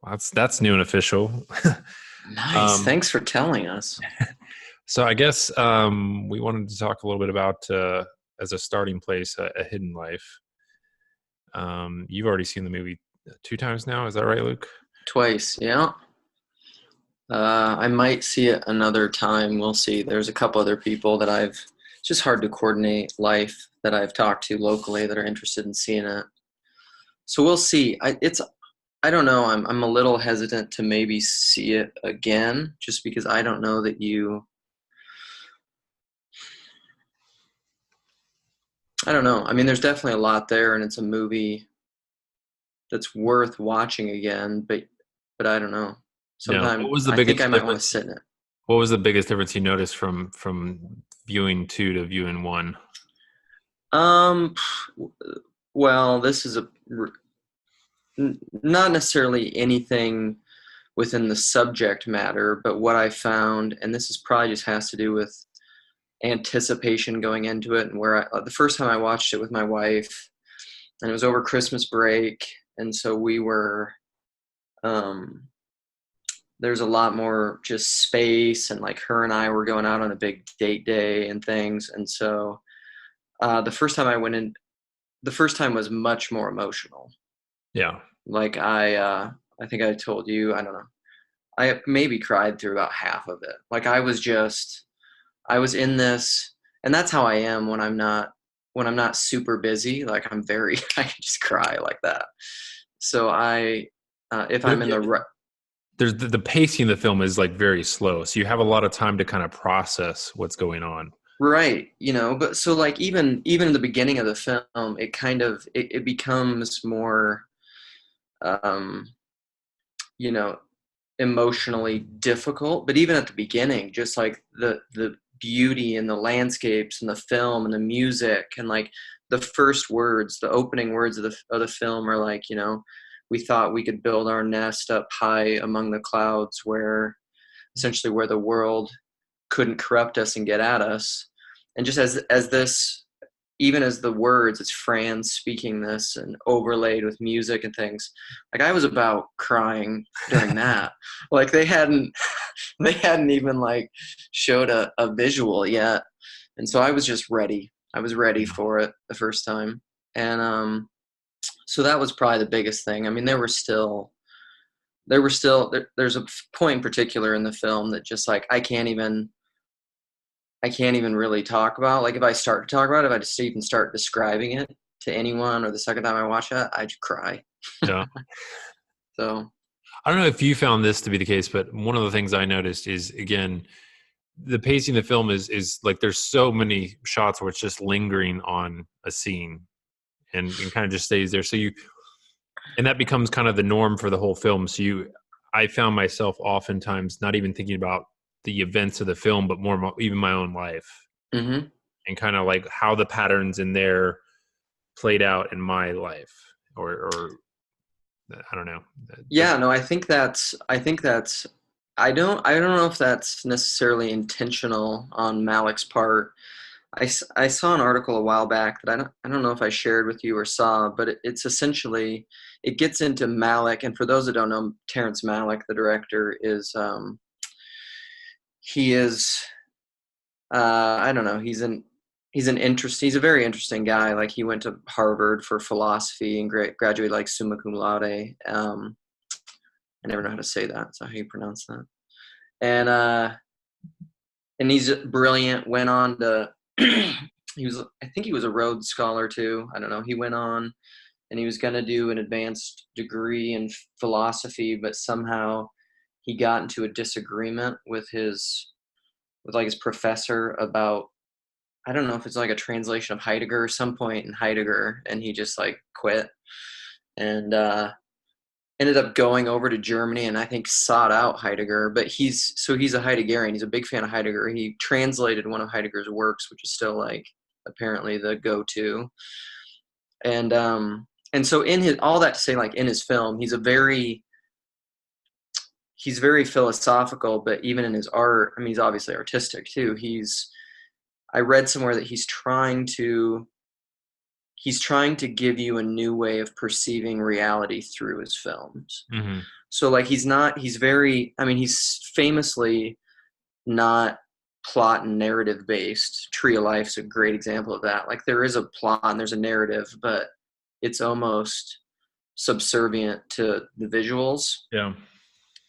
That's new and official. Nice. um, Thanks for telling us. so I guess we wanted to talk a little bit about as a starting place, a Hidden Life. You've already seen the movie two times now, is that right, Luke? Twice, yeah. I might see it another time. We'll see. There's a couple other people that it's just hard to coordinate life that I've talked to locally that are interested in seeing it. So we'll see. I don't know. I'm a little hesitant to maybe see it again just because I don't know that I don't know. I mean, there's definitely a lot there and it's a movie that's worth watching again, but I don't know. Yeah. What Sometime was the I think I biggest might want to difference? sit in it. What was the biggest difference you noticed from viewing two to viewing one? Um, well, this is not necessarily anything within the subject matter, but what I found, and this is probably just has to do with anticipation going into it, and the first time I watched it with my wife, and it was over Christmas break, and so we were, um, there's a lot more just space, and like her and I were going out on a big date day and things, and so the first time I went in, the first time was much more emotional. Yeah. Like I think I told you, I don't know. I maybe cried through about half of it. Like I was in this, and that's how I am when I'm not super busy. Like I'm very, I can just cry like that. So if I'm in Yeah, the right, there's the pacing of the film is like very slow, so you have a lot of time to kind of process what's going on. right, but so like even in the beginning of the film, it becomes more, um, you know, emotionally difficult, but even at the beginning, just like the beauty and the landscapes and the film and the music and like the first words, the opening words of the film are like, we thought we could build our nest up high among the clouds where essentially where the world couldn't corrupt us and get at us. And just as this, even as the words, it's Franz speaking this and overlaid with music and things. Like I was about crying during that. Like they hadn't even like showed a visual yet. And so I was just ready. I was ready Yeah. for it the first time. And so that was probably the biggest thing. I mean, there's a point in particular in the film that just like I can't even really talk about. Like if I start to talk about it, if I just even start describing it to anyone, or the second time I watch it, I just cry. Yeah. So I don't know if you found this to be the case, but one of the things I noticed is again the pacing of the film is like there's so many shots where it's just lingering on a scene and kind of just stays there. So you and that becomes kind of the norm for the whole film. So I found myself oftentimes not even thinking about the events of the film, but more even my own life hmm and kind of like how the patterns in there played out in my life, or I don't know. yeah, no, I think that's I don't know if that's necessarily intentional on Malik's part. I saw an article a while back that I don't know if I shared with you or saw, but it's essentially it gets into Malick, and for those that don't know, Terrence Malick, the director, is he is I don't know. He's a very interesting guy. Like he went to Harvard for philosophy and graduated like summa cum laude. I never know how to say that. So how you pronounce that? And and he's brilliant. Went on to I think he was a Rhodes Scholar too. I don't know. He went on and he was going to do an advanced degree in philosophy, but somehow he got into a disagreement with like his professor about I don't know if it's like a translation of Heidegger or some point in Heidegger, and he just like quit and ended up going over to Germany and I think sought out Heidegger. But he's a Heideggerian. He's a big fan of Heidegger. He translated one of Heidegger's works, which is still like apparently the go-to. And and so in his all that to say, like in his film, he's very philosophical, but even in his art, I mean, he's obviously artistic too. I read somewhere that he's trying to give you a new way of perceiving reality through his films. Mhm. So like he's very, I mean, he's famously not plot and narrative based. Tree of Life's a great example of that. Like there is a plot and there's a narrative, but it's almost subservient to the visuals. Yeah.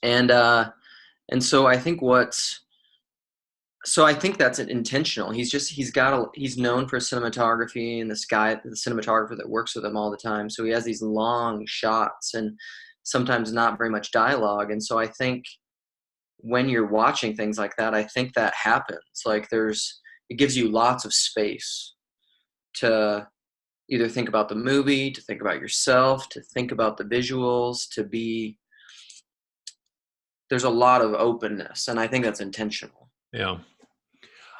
And so I think that's intentional. He's known for cinematography, and the cinematographer that works with him all the time. So he has these long shots and sometimes not very much dialogue. And so I think when you're watching things like that, I think that happens. Like it gives you lots of space to either think about the movie, to think about yourself, to think about the visuals, there's a lot of openness, and I think that's intentional. Yeah.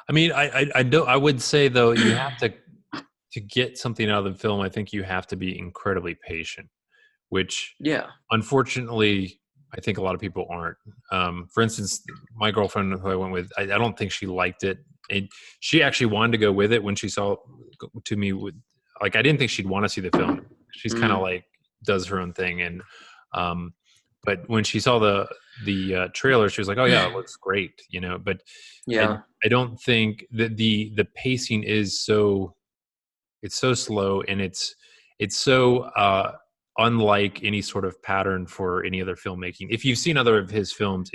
I mean, I would say though, you have to get something out of the film. I think you have to be incredibly patient, which Yeah. unfortunately, I think a lot of people aren't. For instance, my girlfriend who I went with, I don't think she liked it. And she actually wanted to go with it when she saw to me with, like, I didn't think she'd want to see the film. She's kind of Mm. like does her own thing. And, but when she saw the trailer, she was like, oh yeah, it looks great, but Yeah. I don't think that the pacing is it's so slow, and it's so unlike any sort of pattern for any other filmmaking. If you've seen other of his films,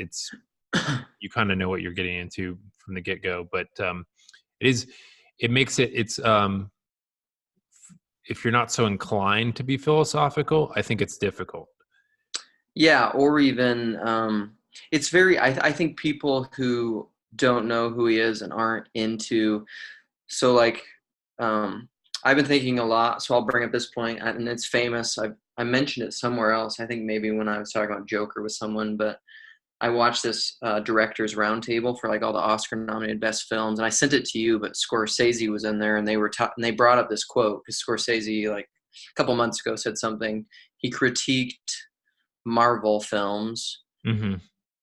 you kind of know what you're getting into from the get-go. But it makes it's if you're not so inclined to be philosophical, I think it's difficult. Yeah, or even it's very. I think people who don't know who he is and aren't into. So like, I've been thinking a lot. So I'll bring up this point, and it's famous. I mentioned it somewhere else. I think maybe when I was talking about Joker with someone, but I watched this directors roundtable for like all the Oscar-nominated best films, and I sent it to you. But Scorsese was in there, and and they brought up this quote because Scorsese, like a couple months ago, said something. He critiqued Marvel films. Mm-hmm.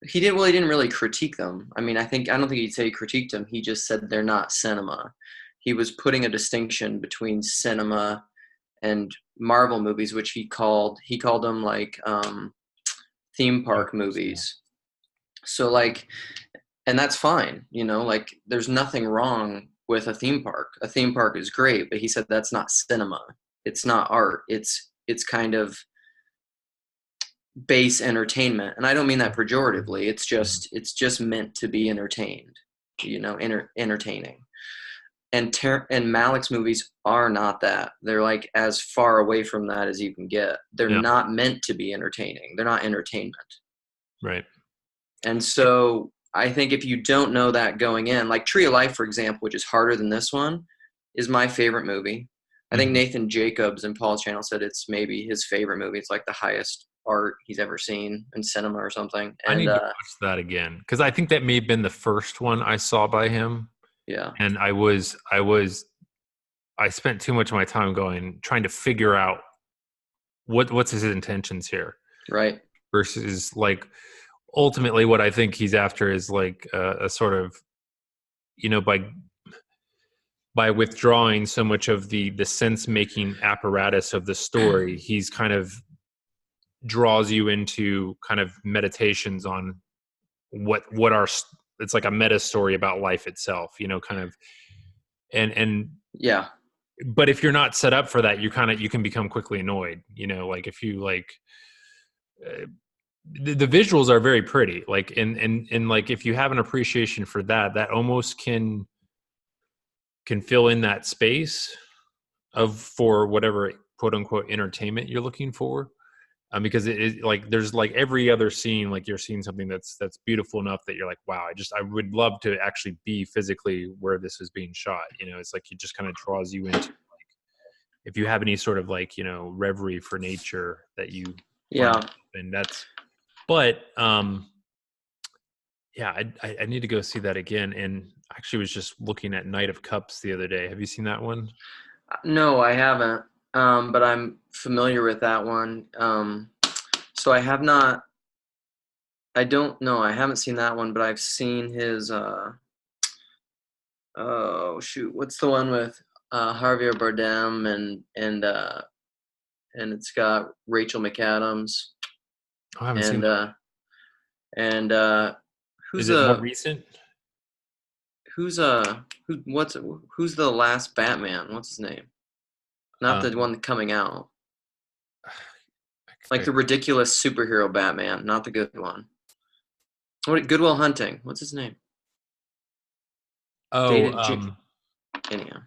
He didn't really critique them. I mean, I don't think he'd say he critiqued them. He just said they're not cinema. He was putting a distinction between cinema and Marvel movies, which he called them like theme park movies. So like, and that's fine, like there's nothing wrong with a theme park. A theme park is great, but he said that's not cinema. It's not art. It's kind of base entertainment, and I don't mean that pejoratively. It's just meant to be entertained, entertaining. And Malick's movies are not that. They're like as far away from that as you can get. They're Yeah. not meant to be entertaining. They're not entertainment. Right. And so I think if you don't know that going in, like Tree of Life, for example, which is harder than this one, is my favorite movie. I think Nathan Jacobs and Paul's channel said it's maybe his favorite movie. It's like the highest art he's ever seen in cinema or something. I And need to watch that again, because I think that may have been the first one I saw by him. yeah. And I spent too much of my time trying to figure out what's his intentions here, Right. versus like ultimately what I think he's after is like a sort of, by withdrawing so much of the sense making apparatus of the story, he's kind of draws you into kind of meditations on what are, it's like a meta story about life itself, kind of, and Yeah. but if you're not set up for that, you can become quickly annoyed, like if you like the visuals are very pretty, like and like if you have an appreciation for that almost can fill in that space for whatever quote unquote entertainment you're looking for. Because it is like there's like every other scene, like you're seeing something that's beautiful enough that you're like, wow, I would love to actually be physically where this is being shot. It's like it just kind of draws you into, like, if you have any sort of like reverie for nature that you find, Yeah. and that's. But yeah, I need to go see that again. And I actually was just looking at Knight of Cups the other day. Have you seen that one? No, I haven't. But I'm familiar with that one. So I have not. I don't know. I haven't seen that one, but I've seen his. Oh shoot, what's the one with Javier Bardem and it's got Rachel McAdams. I haven't seen And that one. and Is who's it more a recent? who's a who's the last Batman? What's his name? Not the Um, one coming out. Like I- the ridiculous superhero Batman, not the good one. What Goodwill Hunting? What's his name? oh, Dated J. Anyhow,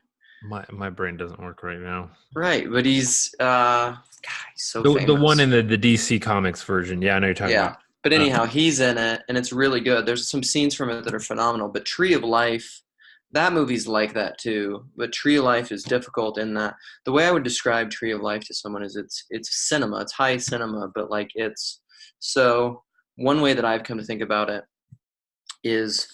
my brain doesn't work right now. right, but he's God, he's so The one in famous. the DC Comics version. Yeah, I know you're talking about. Yeah, but Uh, anyhow, he's in it, and it's really good. There's some scenes from it that are phenomenal. But Tree of Life, that movie's like that too. But Tree of Life is difficult in that the way I would describe Tree of Life to someone is it's cinema, it's high cinema, but like it's so. One way that I've come to think about it is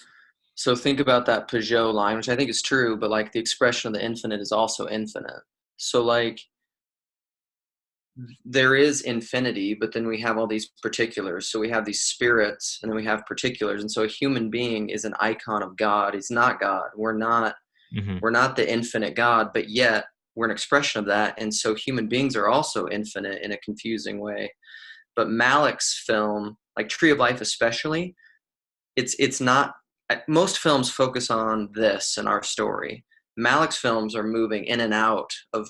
so think about that Peugeot line, which I think is true, but like the expression of the infinite is also infinite. So like there is infinity, but then we have all these particulars. So we have these spirits and then we have particulars. And so a human being is an icon of God. He's not God. mhm. We're not the infinite God, but yet we're an expression of that. And so human beings are also infinite in a confusing way. But Malick's film, like Tree of Life especially, it's not most films focus on this in our story. Malick's films are moving in and out of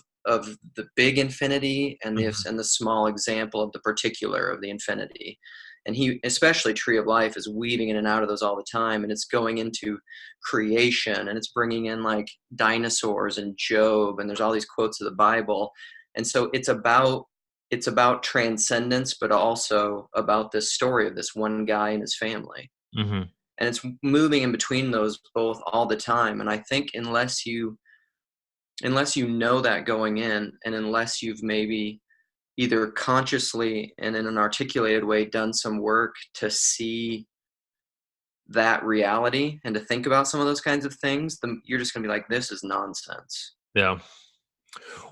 the big infinity and Mhm. the small example of the particular of the infinity. And he, especially Tree of Life, is weaving in and out of those all the time, and it's going into creation, and it's bringing in like dinosaurs and Job, and there's all these quotes of the Bible, and so it's about transcendence, but also about this story of this one guy and his family, Mhm. and it's moving in between those both all the time. And I think unless you know that going in, and unless you've maybe either consciously and in an articulated way done some work to see that reality and to think about some of those kinds of things, then you're just going to be like, this is nonsense. Yeah.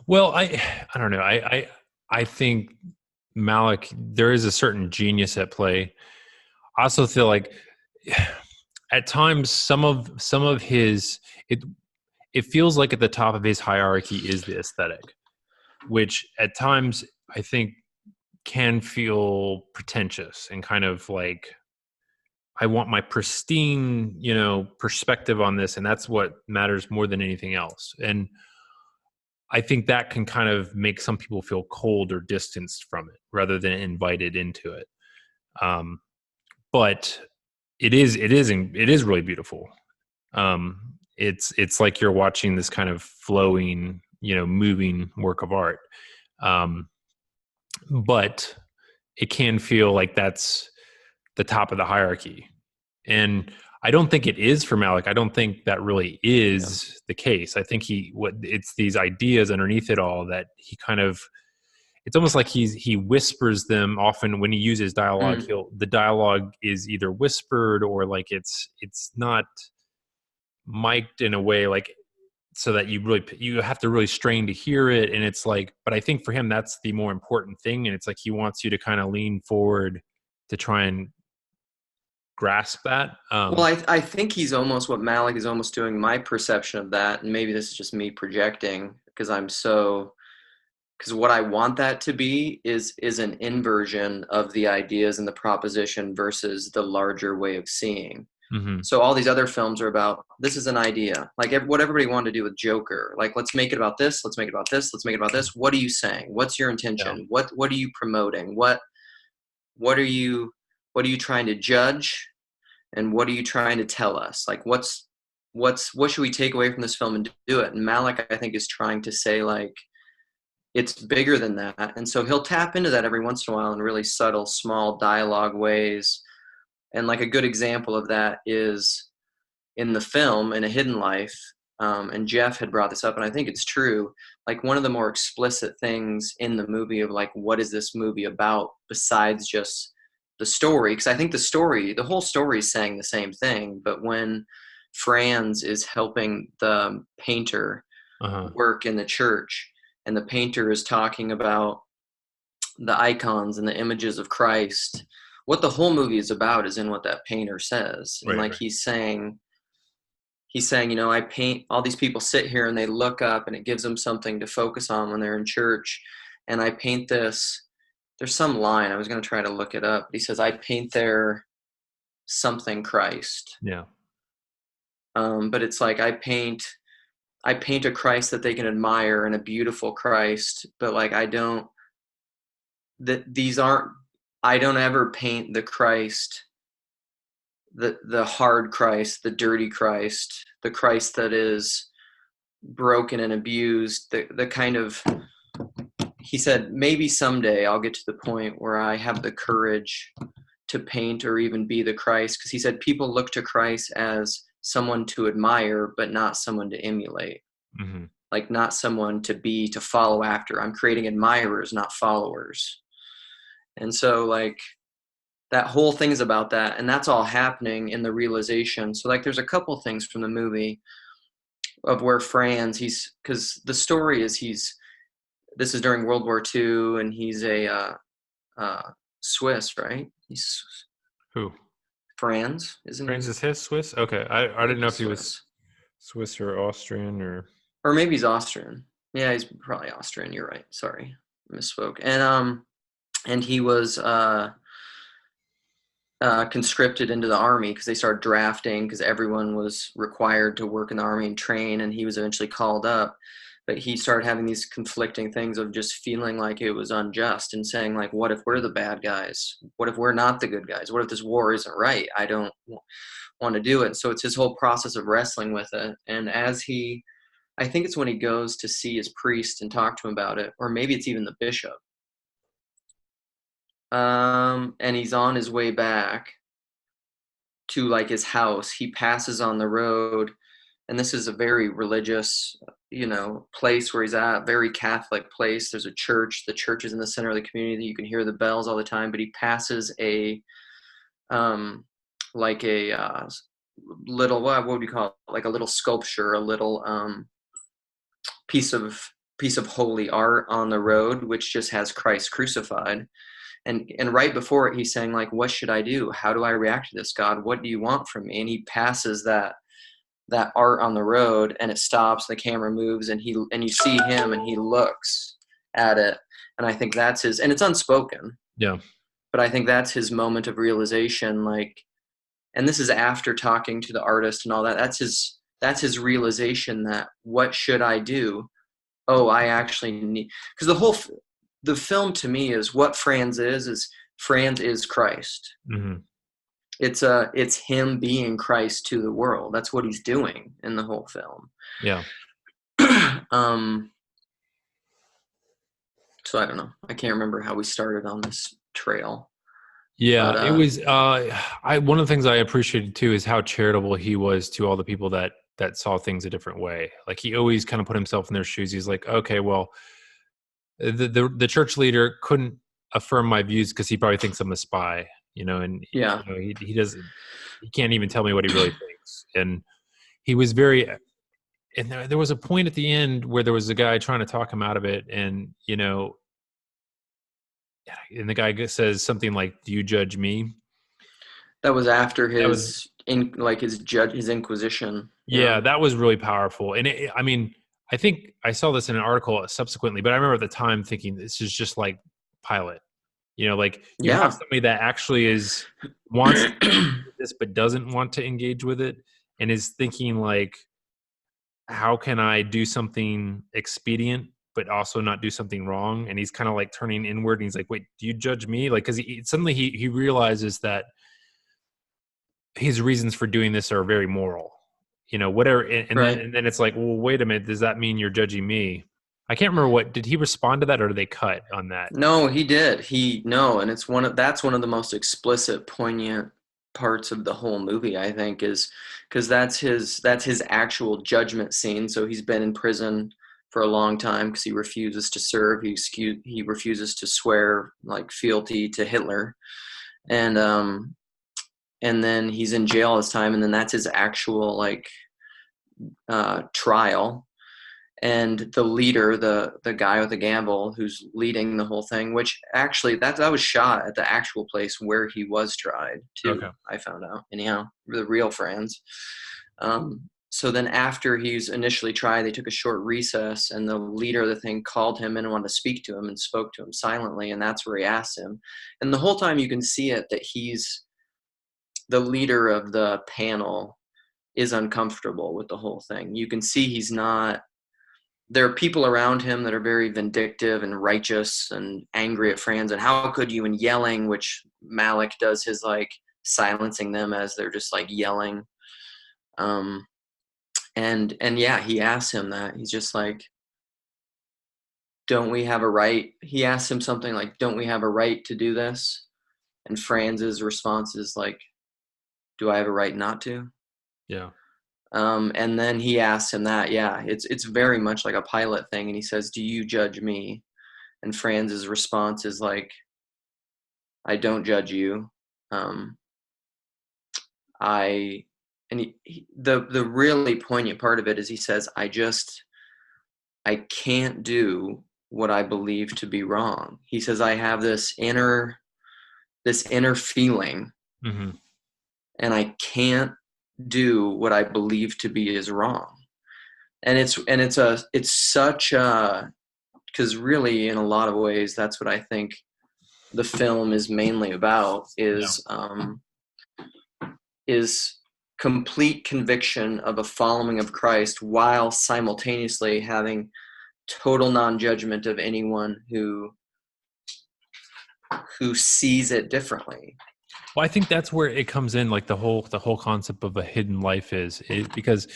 Well, I don't know. I think Malik, there is a certain genius at play. I also feel like at times some of his it feels like at the top of his hierarchy is the aesthetic, which at times I think can feel pretentious and kind of like I want my pristine, perspective on this, and that's what matters more than anything else. And I think that can kind of make some people feel cold or distanced from it rather than invited into it. Um, but it is really beautiful. It's like you're watching this kind of flowing, moving work of art. Um, but it can feel like that's the top of the hierarchy. And I don't think it is for Malik. I don't think that really Yeah. is the case. I think it's these ideas underneath it all that he kind of it's almost like he whispers them often when he uses dialogue. Mm. The dialogue is either whispered or like it's not mic'd in a way like so that you have to really strain to hear it. And it's like, but I think for him that's the more important thing. And it's like he wants you to kind of lean forward to try and grasp that. Well, I think he's almost what Malik is almost doing. My perception of that, and maybe this is just me projecting because because what I want that to be is an inversion of the ideas and the proposition versus the larger way of seeing. Mhm. So all these other films are about this is an idea, like what everybody wanted to do with Joker. Like let's make it about this, let's make it about this, let's make it about this. What are you saying? What's your Yeah. intention? What are you promoting? What are you what are you trying to judge? And what are you trying to tell us? Like what should we take away from this film and do it? And Malik, I think, is trying to say like it's bigger than that. And so he'll tap into that every once in a while in really subtle, small dialogue ways. And like a good example of that is in the film in A Hidden Life. And Jeff had brought this up, and I think it's true. Like one of the more explicit things in the movie of like, what is this movie about besides just the story? Because I think the whole story is saying the same thing. But when Franz is helping the painter Uh-huh. work in the church, and the painter is talking about the icons and the images of Christ, what the whole movie is about is in what that painter says. And Right, like right. he's saying, I paint all these people sit here and they look up and it gives them something to focus on when they're in church. And I paint this there's some line, I was going to try to look it up, but he says, I paint their something Christ. Yeah. But it's like, I paint a Christ that they can admire and a beautiful Christ, but like, I don't ever paint the Christ, the hard Christ, the dirty Christ, the Christ that is broken and abused, the kind of, he said, maybe someday I'll get to the point where I have the courage to paint or even be the Christ. Because he said people look to Christ as someone to admire, but not someone to emulate. Mm-hmm. Like not someone to follow after. I'm creating admirers, not followers. And so like that whole thing is about that. And that's all happening in the realization. So like there's a couple things from the movie of where Franz, because the story is this is during World War II, and he's a Swiss, right? He's Who? Franz, isn't he? Francis Hiss, Swiss? Okay. I didn't know if he was Swiss. Swiss or Austrian or Maybe he's Austrian. Yeah, he's probably Austrian. You're right. Sorry, misspoke. And he was conscripted into the army because they started drafting because everyone was required to work in the army and train, and he was eventually called up. But he started having these conflicting things of just feeling like it was unjust and saying like, what if we're the bad guys? What if we're not the good guys? What if this war isn't right? I don't want to do it. So it's his whole process of wrestling with it. And I think it's when he goes to see his priest and talk to him about it, or maybe it's even the bishop. And he's on his way back to like his house. He passes on the road, and this is a very religious, place where he's at, very Catholic place. There's a church. The church is in the center of the community. You can hear the bells all the time, but he passes a little, what would you call it? Like a little sculpture, a little piece of holy art on the road, which just has Christ crucified. And right before it, he's saying like, what should I do? How do I react to this, God? What do you want from me? And he passes that art on the road, and it stops, the camera moves, and you see him, and he looks at it. And I think that's and it's unspoken. Yeah. But I think that's his moment of realization. Like, and this is after talking to the artist and all that. That's his realization that what should I do? Oh, I actually need, because the film to me is what Franz is Christ. Mm-hmm. It's him being Christ to the world. That's what he's doing in the whole film. Yeah. So I don't know. I can't remember how we started on this trail. Yeah, But, it was one of the things I appreciated too is how charitable he was to all the people that saw things a different way. Like he always kind of put himself in their shoes. He's like, okay, well, the church leader couldn't affirm my views because he probably thinks I'm a spy, and yeah, he doesn't, he can't even tell me what he really thinks. And he was very, and there was a point at the end where there was a guy trying to talk him out of it, and and the guy says something like, "Do you judge me?" that was after his inquisition. Yeah, that was really powerful. And I think I saw this in an article subsequently, but I remember at the time thinking this is just like Pilate. Like you have somebody that actually wants to engage with this but doesn't want to engage with it, and is thinking like, how can I do something expedient but also not do something wrong? And he's kind of like turning inward, and he's like, wait, do you judge me? Like, because suddenly he realizes that his reasons for doing this are very moral, whatever. And then it's like, well, wait a minute, does that mean you're judging me? I can't remember did he respond to that, or did they cut on that? No, he did. And it's that's one of the most explicit, poignant parts of the whole movie, I think, is because that's his actual judgment scene. So he's been in prison for a long time because he refuses to serve. He refuses to swear like fealty to Hitler, and then he's in jail this time, and then that's his actual like trial. And the leader, the guy with the gamble who's leading the whole thing, which actually that was shot at the actual place where he was tried too. Okay. I found out anyhow, the real Franz. so then after he's initially tried, they took a short recess, and the leader of the thing called him in and wanted to speak to him and spoke to him silently, and that's where he asked him. And the whole time you can see it that he's the leader of the panel is uncomfortable with the whole thing. You can see he's not. There are people around him that are very vindictive and righteous and angry at Franz, and how could you, and yelling, which Malick does his like silencing them as they're just like yelling. And yeah, he asks him that. He's just like, don't we have a right? He asks him something like, don't we have a right to do this? And Franz's response is like, do I have a right not to? Yeah. And then he asks him that. Yeah, it's very much like a Pilate thing. And he says, do you judge me? And Franz's response is like, I don't judge you. The really poignant part of it is he says, I can't do what I believe to be wrong. He says, I have this inner feeling, Mm-hmm. and I can't do what I believe to be is wrong. And it's such a, because really in a lot of ways that's what I think the film is mainly about is complete conviction of a following of Christ while simultaneously having total non-judgment of anyone who sees it differently. Well, I think that's where it comes in, like the whole concept of a hidden life is because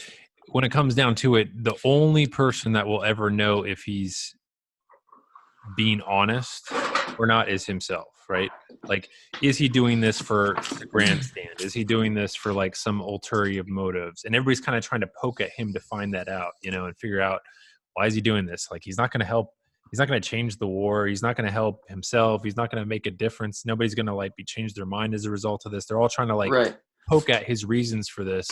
when it comes down to it, the only person that will ever know if he's being honest or not is himself, right? Like, is he doing this for the grandstand? Is he doing this for like some ulterior motives? And everybody's kind of trying to poke at him to find that out, and figure out, why is he doing this? Like, he's not going to help. He's not going to change the war. He's not going to help himself. He's not going to make a difference. Nobody's going to like be changed their mind as a result of this. They're all trying to like Right. poke at his reasons for this.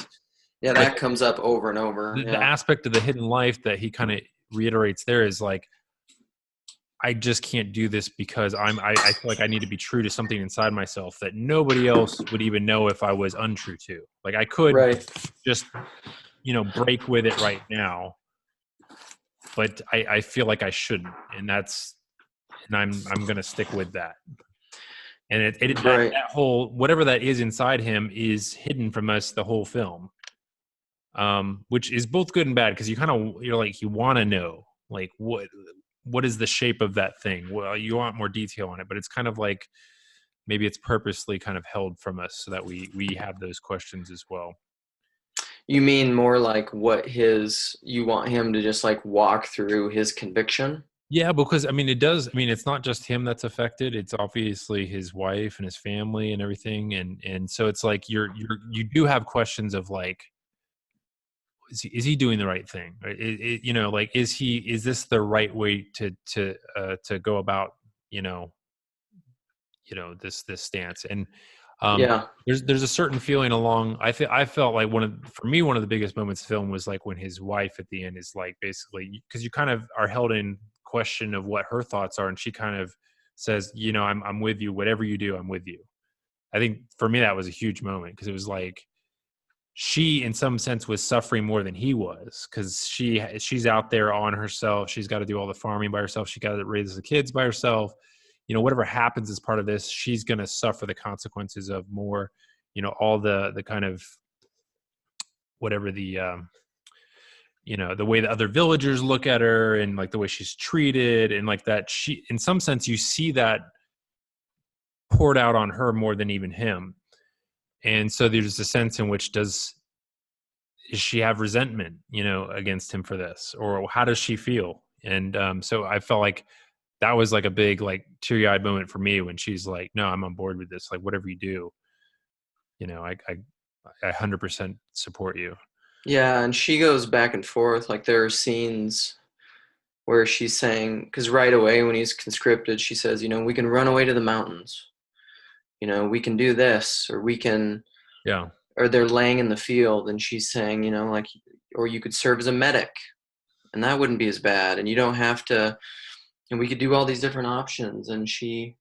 Yeah, that comes up over and over. The aspect of the hidden life that he kind of reiterates there is like, I just can't do this because I feel like I need to be true to something inside myself that nobody else would even know if I was untrue to. Like, I could just, break with it right now, but I feel like I shouldn't, and I'm going to stick with that. And that whole, whatever that is inside him is hidden from us the whole film, which is both good and bad, because you're like, you want to know, like, what is the shape of that thing? Well, you want more detail on it, but it's kind of like maybe it's purposely kind of held from us so that we have those questions as well. You mean more like you want him to just like walk through his conviction? Yeah, because it's not just him that's affected. It's obviously his wife and his family and everything. And so it's like you do have questions of like, is he doing the right thing? Like, is this the right way to go about, this stance? And there's a certain feeling along. I felt like one of the biggest moments of the film was like when his wife at the end is like, basically, because you kind of are held in question of what her thoughts are, and she kind of says, I'm with you, whatever you do, I'm with you. I think for me that was a huge moment, because it was like, she in some sense was suffering more than he was, because she's out there on herself. She's got to do all the farming by herself. She got to raise the kids by herself. Whatever happens as part of this, she's going to suffer the consequences of more, all the kind of whatever the, the way the other villagers look at her, and like the way she's treated, and like that she, in some sense, you see that poured out on her more than even him. And so there's a sense in which does she have resentment, against him for this, or how does she feel? And so I felt like that was like a big, like, teary-eyed moment for me when she's like, no, I'm on board with this. Like, whatever you do, I 100% support you. Yeah, and she goes back and forth. Like, there are scenes where she's saying, because right away when he's conscripted, she says, we can run away to the mountains. We can do this, or we can, or they're laying in the field, and she's saying, like, or you could serve as a medic, and that wouldn't be as bad, and you don't have to, and we could do all these different options. And she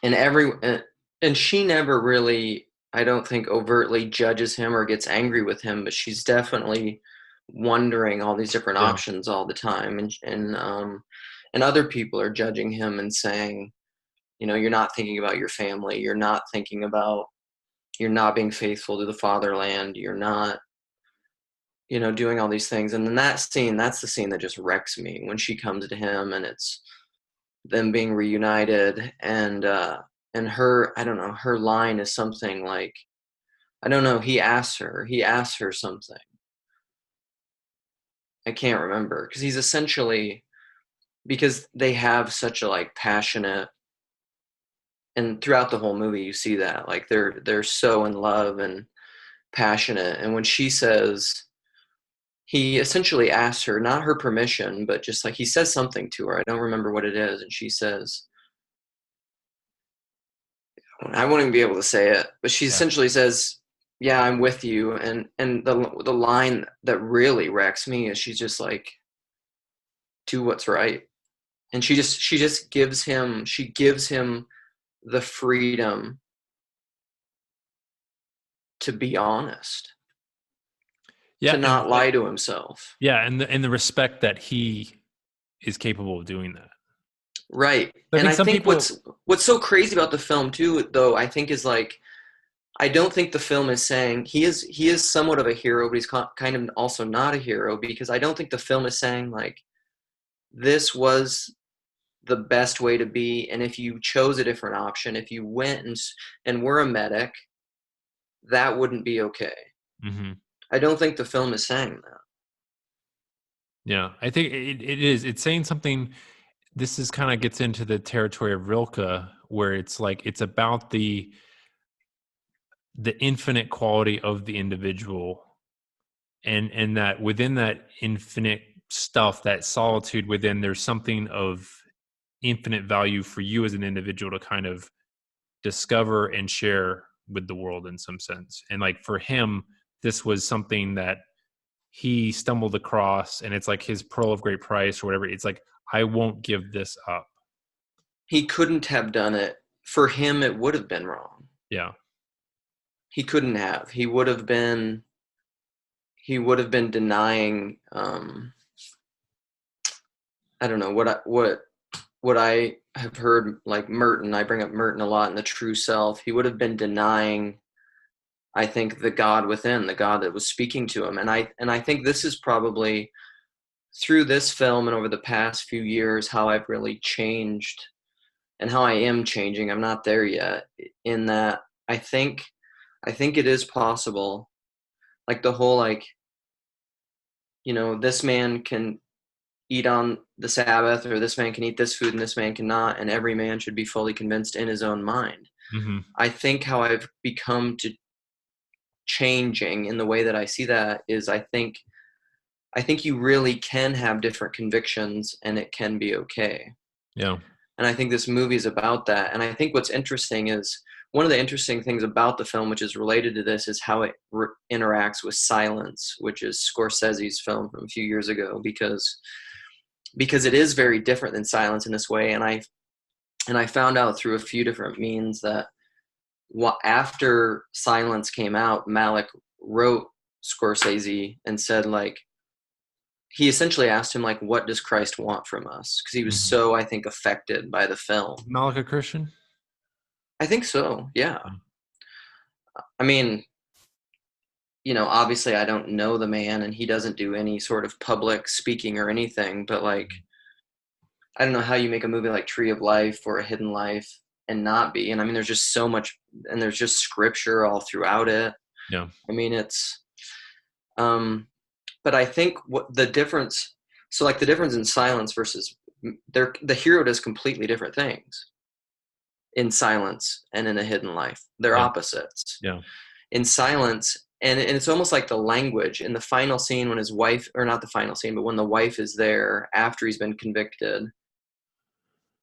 never really, I don't think overtly judges him or gets angry with him, but she's definitely wondering all these different Yeah. options all the time, and other people are judging him and saying, you're not thinking about your family, you're not being faithful to the fatherland, you're not, doing all these things. And then that's the scene that just wrecks me when she comes to him and it's them being reunited, and her, I don't know, her line is something like, I don't know, he asks her something. I can't remember because he's essentially, because they have such a like passionate, and throughout the whole movie you see that like they're so in love and passionate. And when she says, he essentially asks her not her permission, but just like he says something to her, I don't remember what it is, and she says, I won't even be able to say it, but she Yeah. essentially says, "Yeah, I'm with you." And the line that really wrecks me is she's just like, "Do what's right," and she just gives him the freedom to be honest, Yeah. to not lie to himself. Yeah. And the respect that he is capable of doing that. Right. I And think I some think people, what's so crazy about the film too, though, I think is like, I don't think the film is saying he is somewhat of a hero, but he's kind of also not a hero, because I don't think the film is saying like this was the best way to be, and if you chose a different option, if you went and were a medic, that wouldn't be okay. Mhm. I don't think the film is saying that. Yeah, I think it is. It's saying something. This is kind of gets into the territory of Rilke, where it's like it's about the infinite quality of the individual, and that within that infinite stuff, that solitude within, there's something of infinite value for you as an individual to kind of discover and share with the world in some sense. And like for him, this was something that he stumbled across, and it's like his pearl of great price or whatever. It's like, I won't give this up. He couldn't have done it. For him, it would have been wrong. Yeah. He couldn't have. He would have been denying. I don't know what I have heard, like Merton. I bring up Merton a lot in the True Self. He would have been denying, I think, the God within, the God that was speaking to him. And I think this is probably through this film and over the past few years how I've really changed and how I am changing. I'm not there yet, in that I think I think it is possible. Like the whole like, this man can eat on the Sabbath, or this man can eat this food and this man cannot, and every man should be fully convinced in his own mind. Hmm. I think how I've become to changing in the way that I see that is, I think you really can have different convictions and it can be okay. Yeah. And I think this movie is about that. And I think what's interesting is, one of the interesting things about the film, which is related to this, is how it interacts with Silence, which is Scorsese's film from a few years ago, because it is very different than Silence in this way. And I found out through a few different means that after Silence came out, Malick wrote Scorsese and said, like, he essentially asked him, like, what does Christ want from us? Because he was Hmm. so, I think, affected by the film. Malika Christian. I think so, yeah. I mean, obviously I don't know the man and he doesn't do any sort of public speaking or anything, but like, I don't know how you make a movie like Tree of Life or A Hidden Life and not be. And I mean, there's just so much, and there's just scripture all throughout it. Yeah. I mean, um, but I think what the difference, so like the difference in Silence versus the hero does completely different things in Silence and in A Hidden Life. They're Yeah. opposites. Yeah. In Silence, and it's almost like the language in the final scene when his wife, or not the final scene, but when the wife is there after he's been convicted,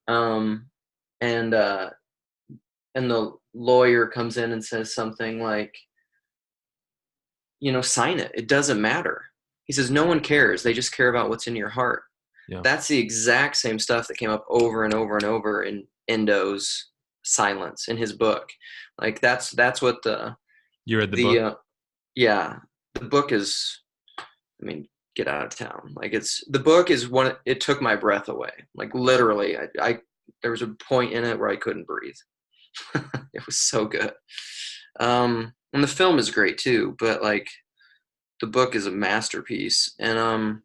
um, and the lawyer comes in and says something like, sign it. It doesn't matter. He says, no one cares. They just care about what's in your heart. Yeah. That's the exact same stuff that came up over and over and over in Endo's Silence, in his book. Like that's what You read the The book? yeah, the book is, I mean, get out of town. Like the book is one. It took my breath away. Like literally, I there was a point in it where I couldn't breathe. It was so good. And the film is great too, but like the book is a masterpiece. And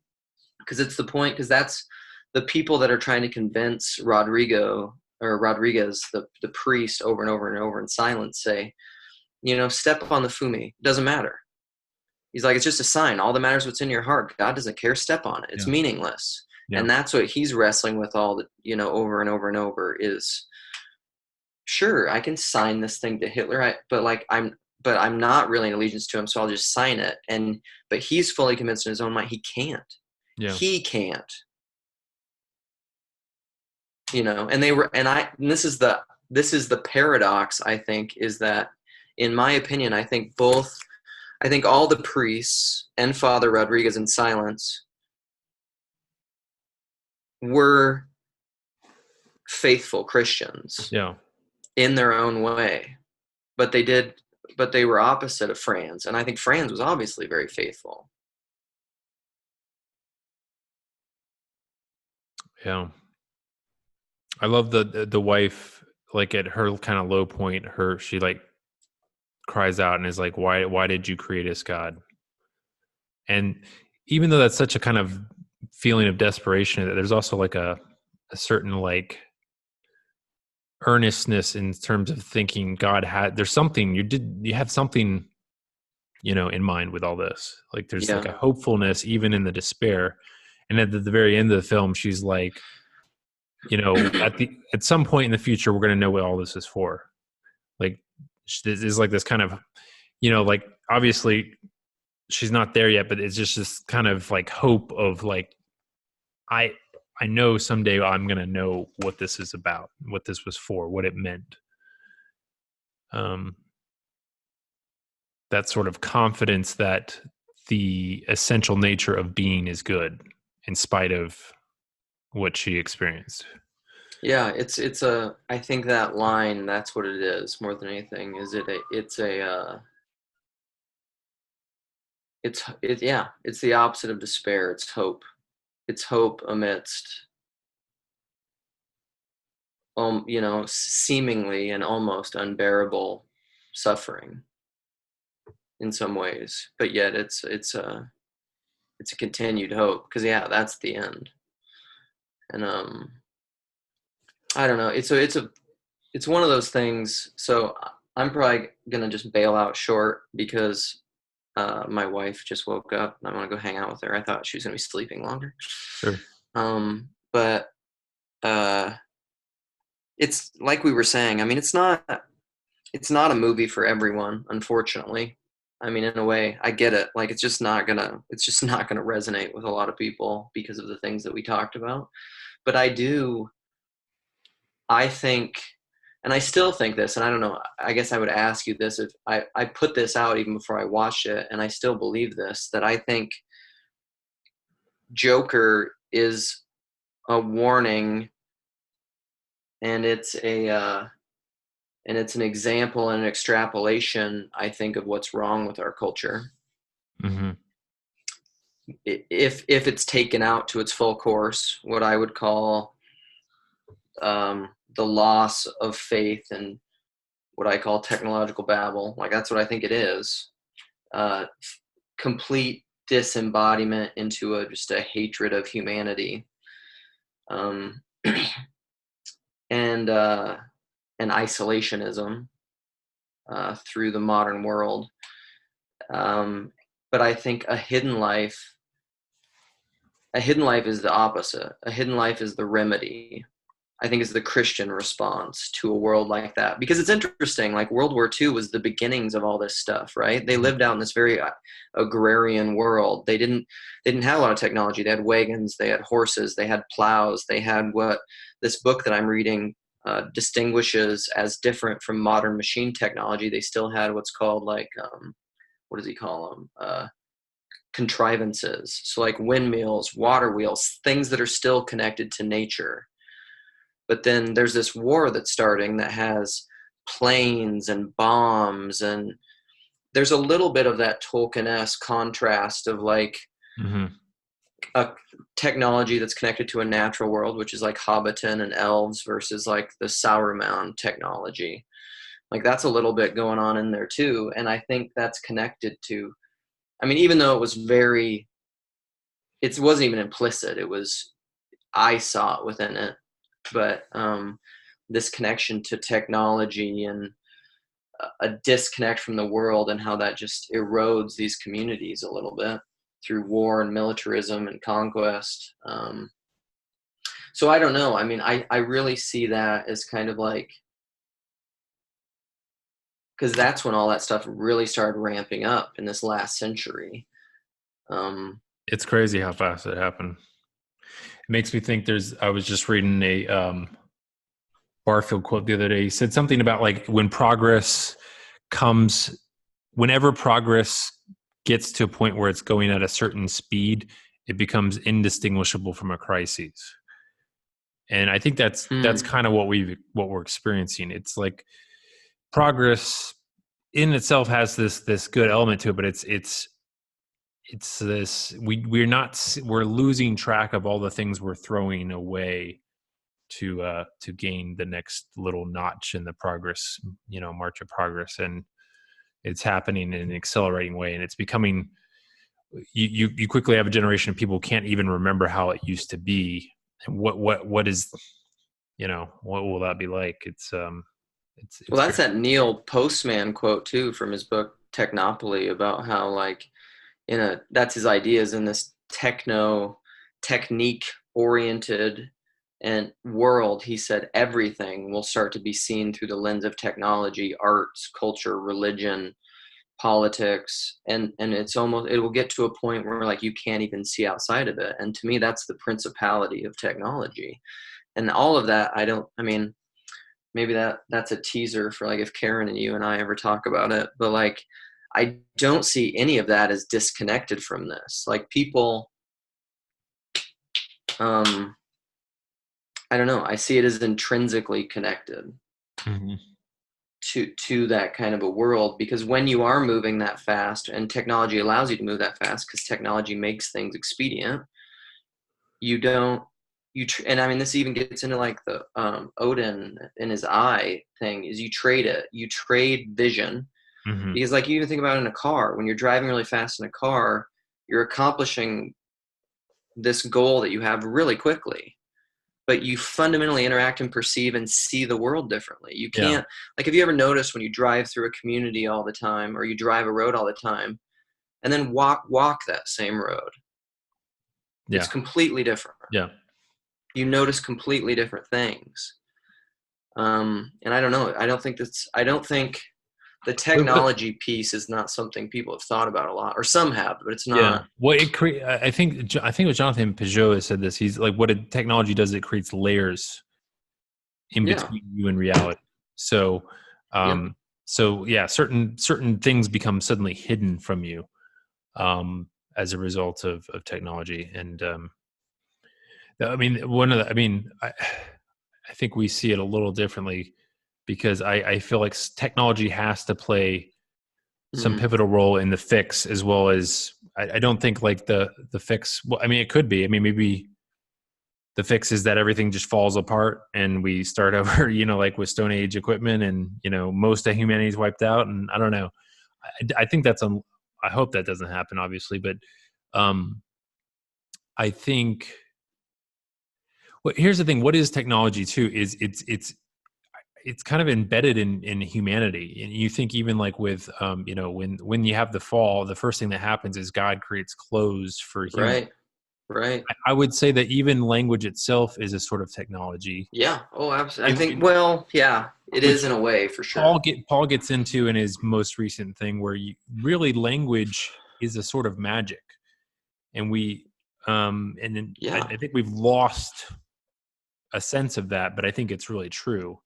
because it's the point, because that's the people that are trying to convince Rodriguez, the priest, over and over and over in silence, say, step on the fumi. It doesn't matter. He's like, it's just a sign. All that matters is what's in your heart. God doesn't care. Step on it. It's Yeah. meaningless. Yeah. And that's what he's wrestling with all the, over and over and over is, sure, I can sign this thing to Hitler, but I'm not really in allegiance to him, so I'll just sign it. But he's fully convinced in his own mind he can't. Yeah. He can't. And this is the paradox, I think, is that, in my opinion, I think all the priests and Father Rodriguez in silence were faithful Christians. Yeah. In their own way, but they were opposite of Franz, and I think Franz was obviously very faithful. Yeah. I love the wife, like at her kind of low point, she like cries out and is like, why did you create us, God? And even though that's such a kind of feeling of desperation, there's also like a certain like earnestness in terms of thinking there's something you have something, in mind with all this. Like there's like a hopefulness even in the despair. And at the very end of the film, she's like, at some point in the future, we're going to know what all this is for. Like this is like this kind of, like obviously she's not there yet, but it's just this kind of like hope of like, I know someday I'm going to know what this is about, what this was for, what it meant. That sort of confidence that the essential nature of being is good in spite of what she experienced. Yeah, I think that line, that's what it is more than anything. It's the opposite of despair. It's hope. It's hope amidst, seemingly and almost unbearable suffering in some ways, but yet it's a continued hope, because that's the end. And I don't know. It's one of those things. So I'm probably gonna just bail out short because my wife just woke up and I want to go hang out with her. I thought she was gonna be sleeping longer. Sure. But it's like we were saying. I mean, it's not a movie for everyone, unfortunately. I mean, in a way, I get it. Like, it's just not gonna resonate with a lot of people because of the things that we talked about. But I think, and I still think this, and I don't know, I guess I would ask you this if I put this out even before I watched it, and I still believe this, that I think Joker is a warning, and it's an example and an extrapolation, I think, of what's wrong with our culture. Mm-hmm. If it's taken out to its full course, what I would call the loss of faith and what I call technological babble, like that's what I think it is. Complete disembodiment into just a hatred of humanity, and isolationism through the modern world. But I think a hidden life is the opposite. A hidden life is the remedy. I think is the Christian response to a world like that. Because it's interesting, like World War II was the beginnings of all this stuff, right? They lived out in this very agrarian world. They didn't have a lot of technology. They had wagons, they had horses, they had plows, they had what this book that I'm reading distinguishes as different from modern machine technology. They still had what's called like, what does he call them? Contrivances. So like windmills, water wheels, things that are still connected to nature. But then there's this war that's starting that has planes and bombs, and there's a little bit of that Tolkien-esque contrast of like Hmm. a technology that's connected to a natural world, which is like Hobbiton and elves, versus like the Sauron technology. Like that's a little bit going on in there too. And I think that's connected to, I mean, even though it was very, it wasn't even implicit. It was, I saw it within it, but this connection to technology and a disconnect from the world and how that just erodes these communities a little bit through war and militarism and conquest. So I don't know. I mean, I really see that as kind of like, because that's when all that stuff really started ramping up in this last century. It's crazy how fast it happened. It makes me think I was just reading a Barfield quote the other day. He said something about like comes, whenever progress gets to a point where it's going at a certain speed, it becomes indistinguishable from a crisis. And I think that's kind of what we're experiencing. It's like progress in itself has this good element to it, but it's this we're losing track of all the things we're throwing away to gain the next little notch in the progress, march of progress. And it's happening in an accelerating way, and it's becoming, you quickly have a generation of people who can't even remember how it used to be. And what is, what will that be like? Well, It's that's that Neil Postman quote too from his book Technopoly, about how like that's his ideas in this technique oriented and world. He said everything will start to be seen through the lens of technology, arts, culture, religion, politics, and it will get to a point where like you can't even see outside of it. And to me, that's the principality of technology. And all of that, I mean, maybe that's a teaser for like if Karen and you and I ever talk about it, but like I don't see any of that as disconnected from this. Like people, I don't know, I see it as intrinsically connected Mhm. to that kind of a world, because when you are moving that fast and technology allows you to move that fast because technology makes things expedient, you don't and I mean this even gets into like the Odin in his eye thing, is you trade vision. Mhm. Because like you even think about it in a car, when you're driving really fast in a car, you're accomplishing this goal that you have really quickly, but you fundamentally interact and perceive and see the world differently. You Yeah. can't, like, have you ever noticed when you drive through a community all the time or you drive a road all the time and then walk that same road, it's Yeah. completely different. Yeah. You notice completely different things. And I don't know, I don't think the technology piece is not something people have thought about a lot, or some have, but it's Yeah. not. Well, I think it was Jonathan Peugeot that said this. He's like, what a technology does, it creates layers in Yeah. between you and reality. So, Yep. yeah, certain things become suddenly hidden from you, as a result of technology. And I mean, I think we see it a little differently because I feel like technology has to play some Mm-hmm. pivotal role in the fix, as well as I don't think like the fix. Well, I mean, it could be. I mean, maybe the fix is that everything just falls apart and we start over, like with Stone Age equipment, and most of humanity is wiped out. And I don't know. I think I hope that doesn't happen, obviously, but um, I think. Well, here's the thing. What is technology too? Is it's kind of embedded in humanity. And you think even like with when you have the fall, the first thing that happens is God creates clothes for humans. Right. Right. I would say that even language itself is a sort of technology, Yeah. Oh, absolutely. I think, in well, yeah, it is which in a way for sure. Paul gets into in his most recent thing, where really language is a sort of magic. And and then Yeah. I think we've lost a sense of that, but I think it's really true.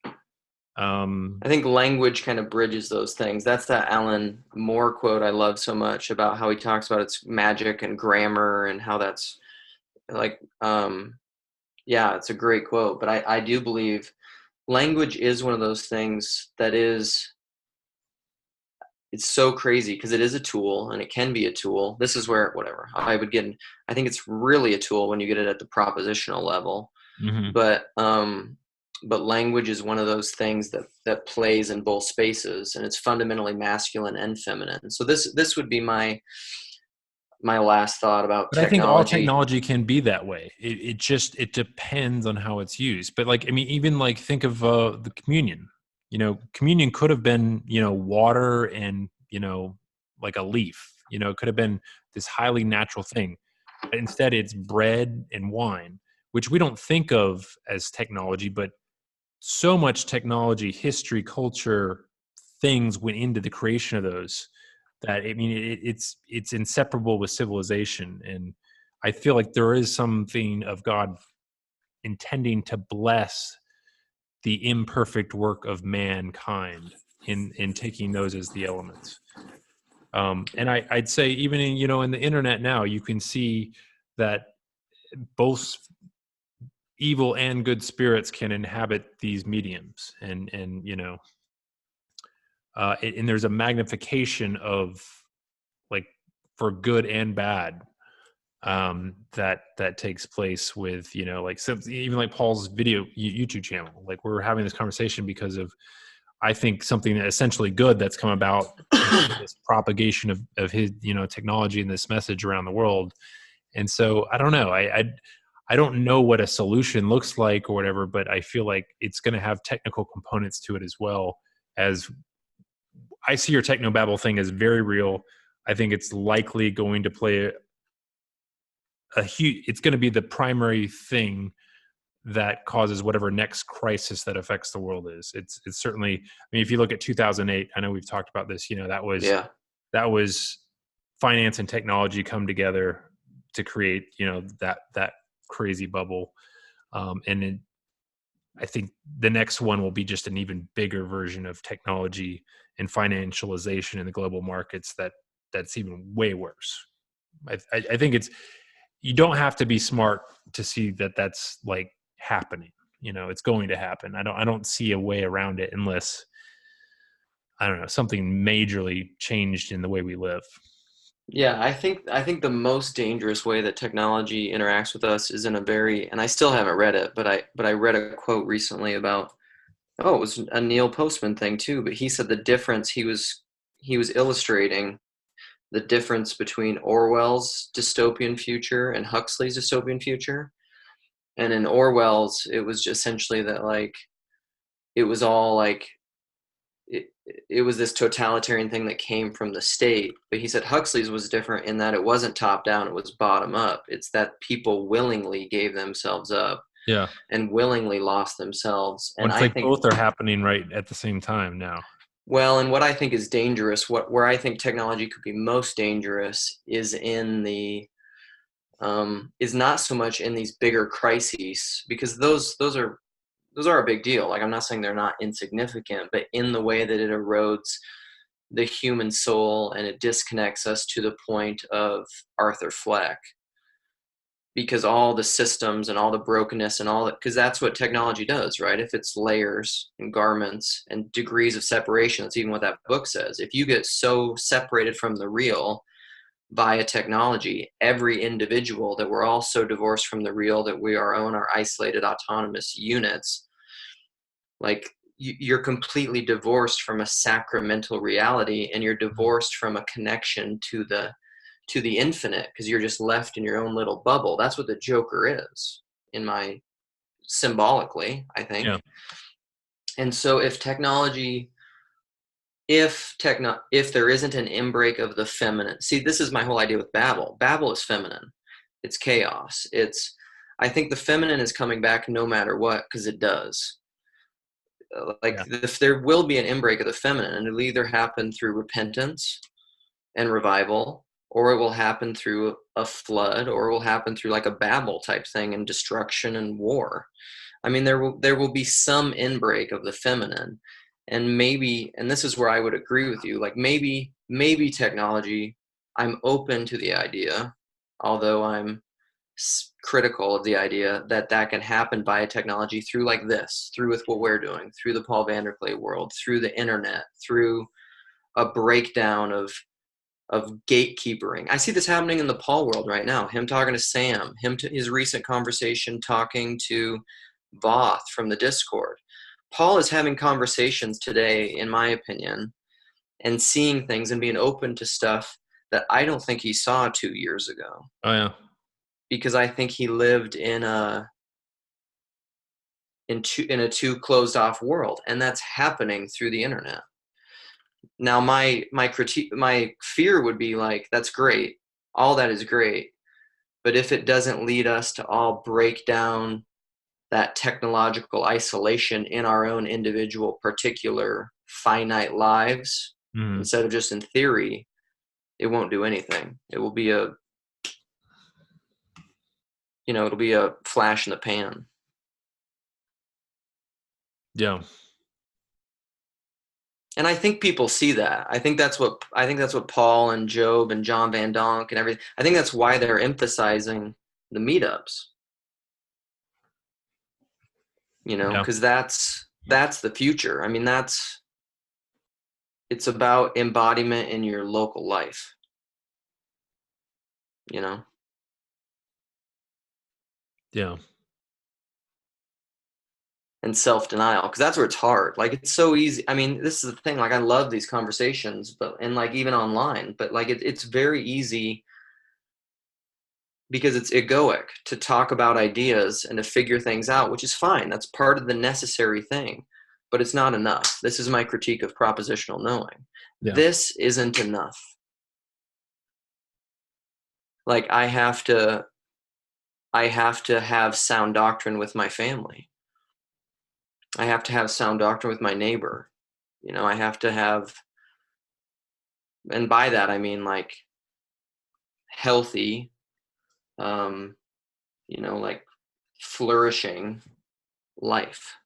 I think language kind of bridges those things. That's that Alan Moore quote I love so much, about how he talks about its magic and grammar and how that's like, yeah, it's a great quote. But I do believe language is one of those things that is, it's so crazy because it is a tool and it can be a tool. This is where, whatever, I would get in, I think it's really a tool when you get it at the propositional level. Hmm. But language is one of those things that plays in both spaces, and it's fundamentally masculine and feminine. So this would be my last thought about But I think all technology. technology can be that way. It just it depends on how it's used. But like I mean, even like think of the communion. You know, communion could have been water and like a leaf. You know, it could have been this highly natural thing. But instead, it's bread and wine, which we don't think of as technology, but so much technology, history, culture, things went into the creation of those that I mean it's inseparable with civilization, and I feel like there is something of God intending to bless the imperfect work of mankind in taking those as the elements. And I'd say even in the internet now, you can see that both evil and good spirits can inhabit these mediums, and and there's a magnification of like for good and bad that takes place with like even like Paul's video YouTube channel. Like we're having this conversation because of I think something essentially good that's come about this propagation of his technology and this message around the world. And so I don't know. I don't know what a solution looks like or whatever, but I feel like it's going to have technical components to it as well. As I see your technobabble thing as very real. I think it's likely going to play a huge. It's going to be the primary thing that causes whatever next crisis that affects the world is. It's certainly. I mean, if you look at 2008, I know we've talked about this. Yeah. That was finance and technology come together to create that crazy bubble, and I think the next one will be just an even bigger version of technology and financialization in the global markets that's even way worse. I think you don't have to be smart to see that that's like happening. It's going to happen. I don't see a way around it unless I don't know something majorly changed in the way we live. Yeah, I think the most dangerous way that technology interacts with us is in a very, and I still haven't read it, but I read a quote recently about, oh, it was a Neil Postman thing too, but he said the difference he was illustrating the difference between Orwell's dystopian future and Huxley's dystopian future. And in Orwell's, it was just essentially that like it was all like it was this totalitarian thing that came from the state. But he said Huxley's was different in that it wasn't top down, it was bottom up. It's that people willingly gave themselves up Yeah. and willingly lost themselves. Well, And it's I like think, both are happening right at the same time now. well, and what I think is dangerous, where I think technology could be most dangerous is in the is not so much in these bigger crises, because those are a big deal. Like I'm not saying they're not insignificant, but in the way that it erodes the human soul and it disconnects us to the point of Arthur Fleck, because all the systems and all the brokenness and all that, because that's what technology does, right? If it's layers and garments and degrees of separation, that's even what that book says. If you get so separated from the real via technology, every individual, that we're all so divorced from the real that we are own our isolated autonomous units, like you're completely divorced from a sacramental reality, and you're divorced from a connection to the infinite, because you're just left in your own little bubble. That's what the Joker is, in my symbolically, I think. Yeah. And so if there isn't an inbreak of the feminine, see, this is my whole idea with Babel. Babel is feminine. It's chaos. I think the feminine is coming back no matter what, because it does. Like Yeah. if there will be an inbreak of the feminine, and it'll either happen through repentance and revival, or it will happen through a flood, or it will happen through like a Babel type thing and destruction and war. I mean, there will be some inbreak of the feminine, and maybe, and this is where I would agree with you, like maybe technology, I'm open to the idea, although I'm critical of the idea that can happen via technology through like this, through with what we're doing, through the Paul Vanderklay world, through the internet, through a breakdown of gatekeepering. I see this happening in the Paul world right now. Him talking to Sam, his recent conversation talking to Voth from the Discord. Paul is having conversations today, in my opinion, and seeing things and being open to stuff that I don't think he saw 2 years ago. Oh yeah. Because I think he lived in a too closed off world, and that's happening through the internet. Now my fear would be like, that's great, all that is great, but if it doesn't lead us to all break down that technological isolation in our own individual particular finite lives, instead of just in theory, it won't do anything. It will be it'll be a flash in the pan. Yeah. And I think people see that. I think that's what Paul and Job and John Van Donk and everything. I think that's why they're emphasizing the meetups. Because that's the future. I mean, it's about embodiment in your local life. Yeah. And self-denial, because that's where it's hard. Like, it's so easy. I mean, this is the thing. Like, I love these conversations, and like even online, but like it's very easy because it's egoic to talk about ideas and to figure things out, which is fine. That's part of the necessary thing, but it's not enough. This is my critique of propositional knowing. Yeah. This isn't enough. Like, I have to have sound doctrine with my family. I have to have sound doctrine with my neighbor. I have to have, and by that I mean like healthy, like flourishing life.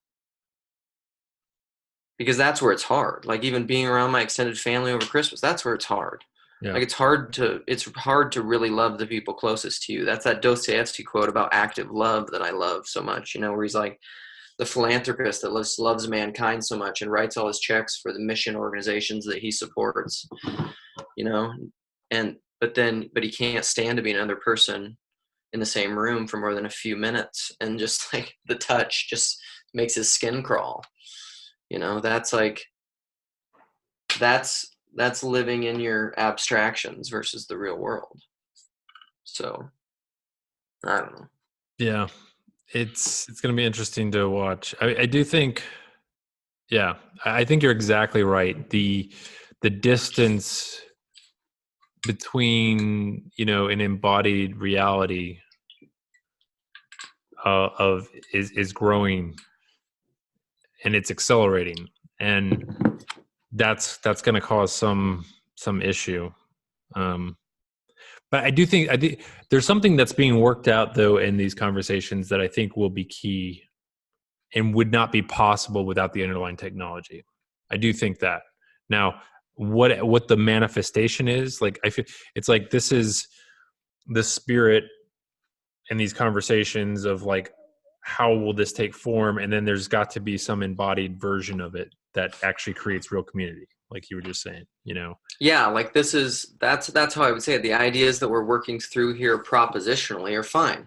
Because that's where it's hard. Like, even being around my extended family over Christmas, that's where it's hard. Yeah. Like, it's hard to really love the people closest to you. That's that Dostoevsky quote about active love that I love so much, where he's like, the philanthropist that loves mankind so much and writes all his checks for the mission organizations that he supports, but he can't stand to be another person in the same room for more than a few minutes, and just like the touch just makes his skin crawl. That's like, that's living in your abstractions versus the real world. So I don't know. Yeah. It's going to be interesting to watch. I do think, yeah, I think you're exactly right. The distance between, an embodied reality is growing, and it's accelerating, and that's going to cause some issue. But I do think there's something that's being worked out, though, in these conversations that I think will be key and would not be possible without the underlying technology. I do think that. Now, what the manifestation is, like, I feel it's like this is the spirit in these conversations of like, how will this take form? And then there's got to be some embodied version of it that actually creates real community, like you were just saying, Yeah, like that's how I would say it. The ideas that we're working through here propositionally are fine.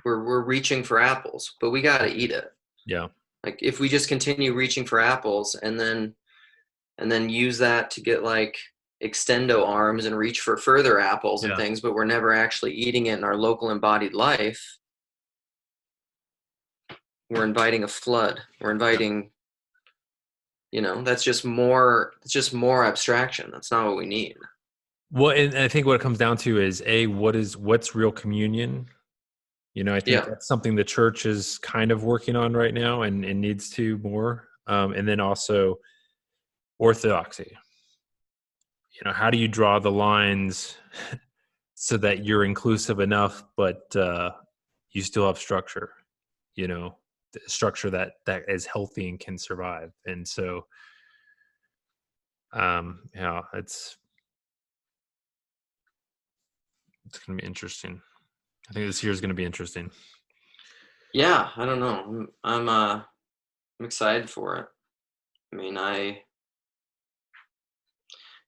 We're reaching for apples, but we got to eat it. Yeah. Like, if we just continue reaching for apples and then use that to get like extendo arms and reach for further apples and things, but we're never actually eating it in our local embodied life, we're inviting a flood. We're inviting, that's just more abstraction. That's not what we need. Well, and I think what it comes down to is what's real communion? I think that's something the church is kind of working on right now and needs to more. And then also orthodoxy. How do you draw the lines so that you're inclusive enough, but you still have structure, structure that is healthy and can survive. And so, it's going to be interesting. I think this year is going to be interesting. Yeah, I don't know. I'm excited for it. I mean,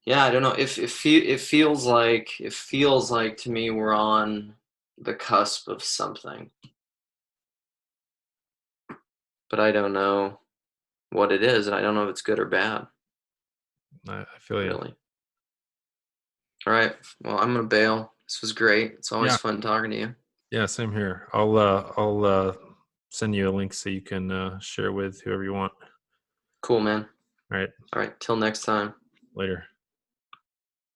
Yeah, I don't know. It feels like to me we're on the cusp of something, but I don't know what it is, and I don't know if it's good or bad, I feel you. really. All right. Well, I'm gonna bail. This was great. It's always Yeah, fun talking to you. yeah, same here. I'll send you a link so you can share with whoever you want. Cool, man. All right, All right. Till next time. later.